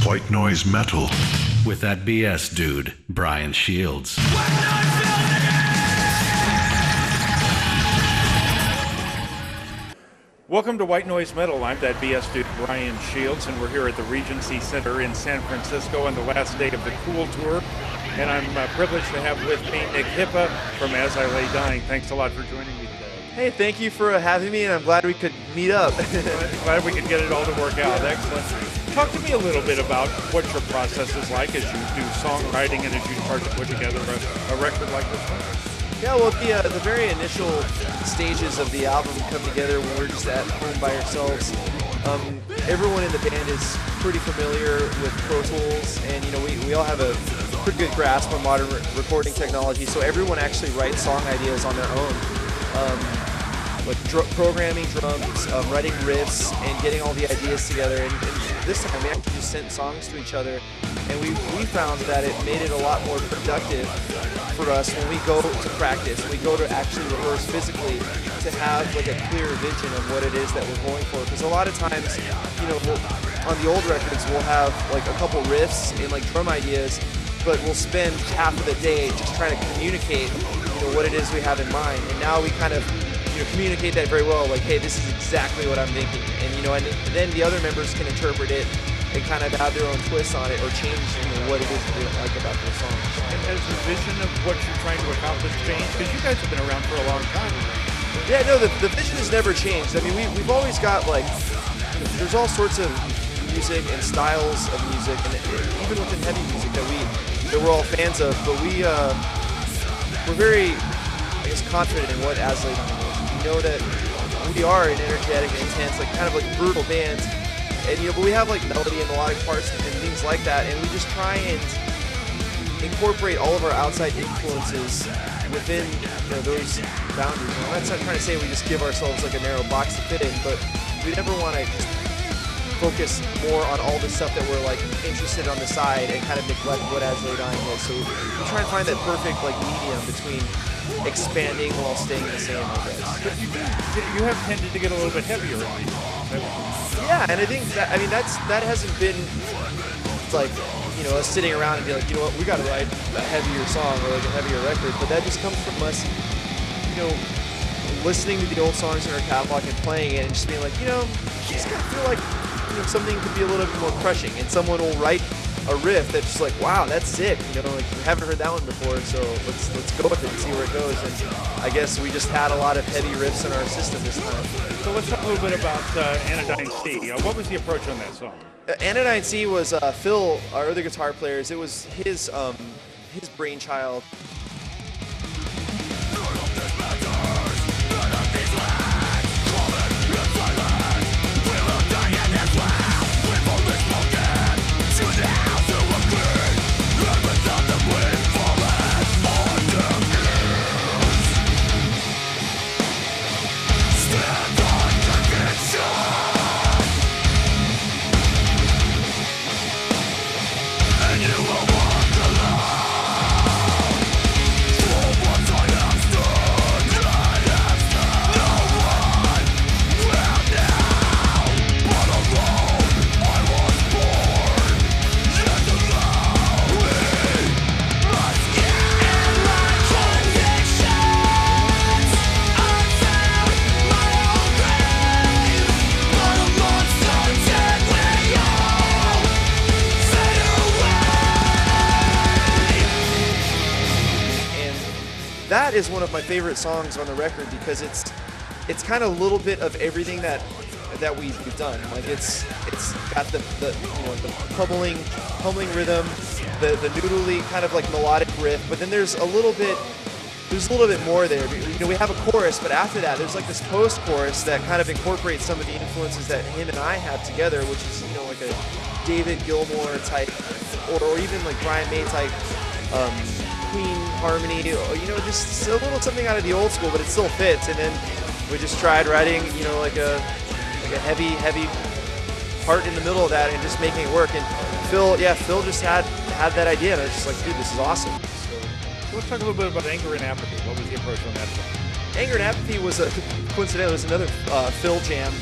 WhiteNoiseMetal. With that BS dude, Brian Shields. Welcome to WhiteNoiseMetal. I'm that BS dude, Brian Shields, and we're here at the Regency Center in San Francisco on the last day of the Cool Tour. And I'm privileged to have with me Nick Hipa from As I Lay Dying. Thanks a lot for joining me today. Hey, thank you for having me, and I'm glad we could meet up. Glad we could get it all to work out. Excellent. Talk to me a little bit about what your process is like as you do songwriting and as you start to put together a record like this one. Yeah, well, the very initial stages of the album come together when we're just at home by ourselves. Everyone in the band is pretty familiar with Pro Tools, and we all have a pretty good grasp on modern recording technology, so everyone actually writes song ideas on their own. Like programming drums, writing riffs, and getting all the ideas together. And this time we actually just sent songs to each other, and we found that it made it a lot more productive for us when we go to practice, when we go to actually rehearse physically, to have like a clear vision of what it is that we're going for. Because a lot of times, on the old records, we'll have like a couple riffs and like drum ideas, but we'll spend half of the day just trying to communicate what it is we have in mind. And now we kind of communicate that very well, like, hey, this is exactly what I'm thinking. And and then the other members can interpret it and kind of add their own twist on it or change what it is they like about their songs. And has the vision of what you're trying to accomplish changed? Because you guys have been around for a long time. Yeah, no, the vision has never changed. I mean, we've always got like, there's all sorts of music and styles of music, and even within heavy music that we're all fans of, but we're very, I guess, confident in what As I Lay Dying is. We know that we are an energetic and intense, like kind of like brutal band, and but we have like melody and melodic parts and things like that, and we just try and incorporate all of our outside influences within those boundaries. And I'm not trying to say we just give ourselves like a narrow box to fit in, but we never want to just focus more on all the stuff that we're like interested on the side and kind of neglect what As I Lay Dying is. So we try and find that perfect like medium between expanding while staying the same, I guess. But you have tended to get a little bit heavier. Yeah, and I think that hasn't been like us sitting around and be like, what, we got to write a heavier song or like a heavier record. But that just comes from us, listening to the old songs in our catalog and playing it and just being like, just kind of feel like something could be a little bit more crushing, and someone will write a riff that's just like, wow, that's sick. Like we haven't heard that one before, so let's go with it and see where it goes. And I guess we just had a lot of heavy riffs in our system this time. So let's talk a little bit about Anodyne C. What was the approach on that song? Anodyne C was Phil, our other guitar players. It was his brainchild. That is one of my favorite songs on the record because it's kind of a little bit of everything that we've done. Like it's got the pummeling rhythm, the noodly kind of like melodic riff, but then there's a little bit more there. We have a chorus, but after that there's like this post-chorus that kind of incorporates some of the influences that him and I have together, which is like a David Gilmour type, or even like Brian May type. Queen harmony, just a little something out of the old school, but it still fits. And then we just tried writing, like a heavy part in the middle of that and just making it work. And Phil just had that idea, and I was just like, dude, this is awesome. So let's talk a little bit about Anger and Apathy. What was the approach on that song? Anger and Apathy was coincidentally another Phil jam.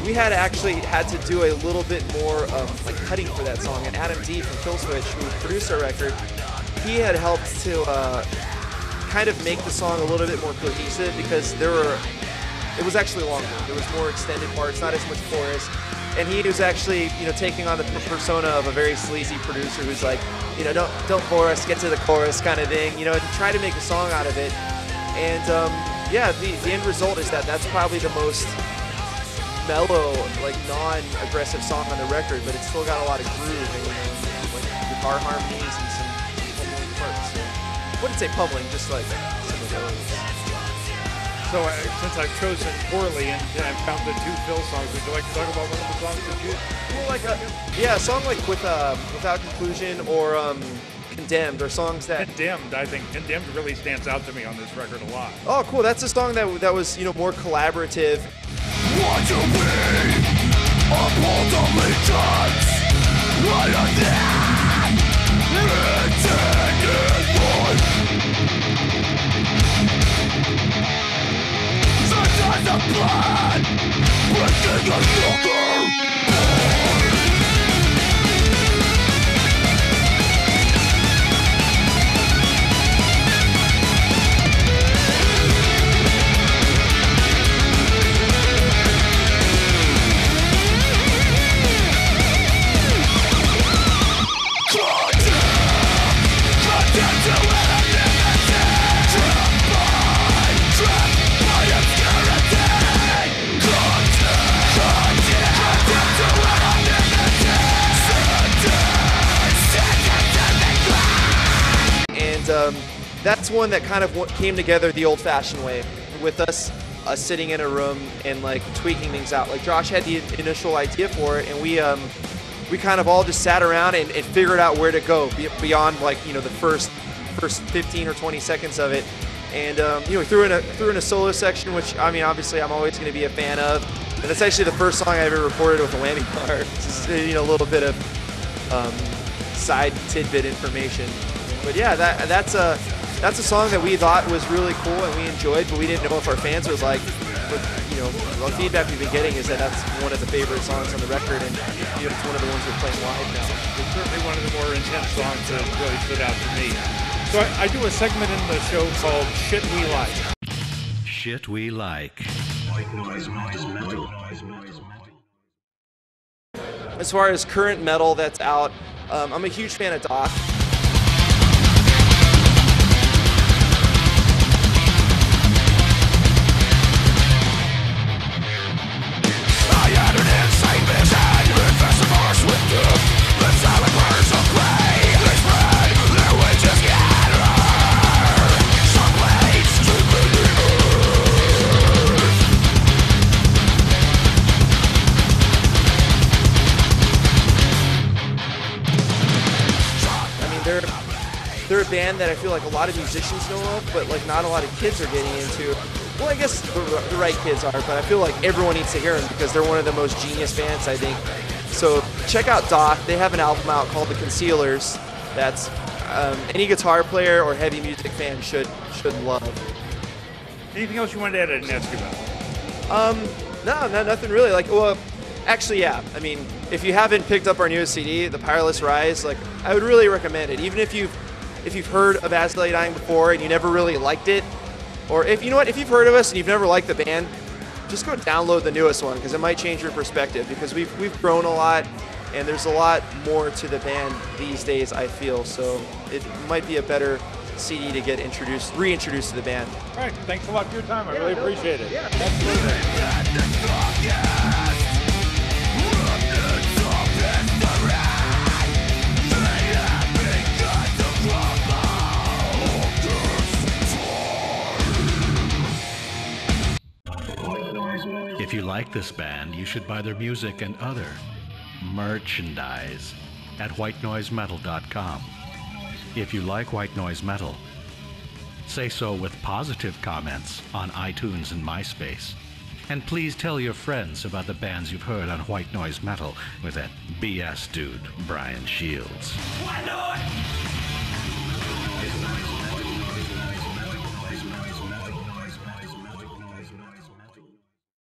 we had actually had to do a little bit more like cutting for that song. And Adam D from Killswitch, who produced our record, he had helped to kind of make the song a little bit more cohesive because it was actually longer. There was more extended parts, not as much chorus. And he was actually, taking on the persona of a very sleazy producer who's like, don't bore us, get to the chorus kind of thing, and try to make a song out of it. And yeah, the end result is that's probably the most mellow, like non-aggressive song on the record, but it's still got a lot of groove and like guitar harmonies and some pummeling parts. So, I wouldn't say pummeling, just like some of those. So since I've chosen poorly and found the two Phil songs, would you like to talk about one of the songs that you? Well, like a song like Without Conclusion or Condemned, or songs that. Condemned, I think Condemned really stands out to me on this record a lot. Oh, cool! That's a song that was more collaborative. Want to be uphold allegiance rather than intended life. Sometimes the blood breaking the sugar. That's one that kind of came together the old-fashioned way, with us sitting in a room and like tweaking things out. Like Josh had the initial idea for it, and we kind of all just sat around and figured out where to go beyond like the first 15 or 20 seconds of it. And we threw in a solo section, which I mean obviously I'm always going to be a fan of. And that's actually the first song I ever recorded with a whammy bar. Just a little bit of side tidbit information. But yeah, that's a song that we thought was really cool and we enjoyed, but we didn't know if our fans would like. But the feedback we've been getting is that that's one of the favorite songs on the record, and it's one of the ones we're playing live now. It's certainly one of the more intense songs that really stood out to me. So I do a segment in the show called Shit We Like. Shit We Like. WhiteNoiseMetal. As far as current metal that's out, I'm a huge fan of Doc. They're a band that I feel like a lot of musicians know of, but like not a lot of kids are getting into. Well, I guess the right kids are, but I feel like everyone needs to hear them because they're one of the most genius bands, I think. So check out Doc. They have an album out called The Concealers that's any guitar player or heavy music fan should love. Anything else you wanted to add? I didn't ask you about? No, nothing really. Like, well, actually, yeah. I mean, if you haven't picked up our newest CD, The Powerless Rise, like I would really recommend it. Even if you've heard of As I Lay Dying before and you never really liked it, or if you've heard of us and you've never liked the band, just go download the newest one because it might change your perspective, because we've grown a lot and there's a lot more to the band these days, I feel. So it might be a better CD to get reintroduced to the band. All right, thanks a lot for your time. I really appreciate it. Yeah, absolutely. If you like this band, you should buy their music and other merchandise at WhiteNoiseMetal.com. If you like White Noise Metal, say so with positive comments on iTunes and MySpace. And please tell your friends about the bands you've heard on White Noise Metal with that BS dude, Brian Shields. Why not?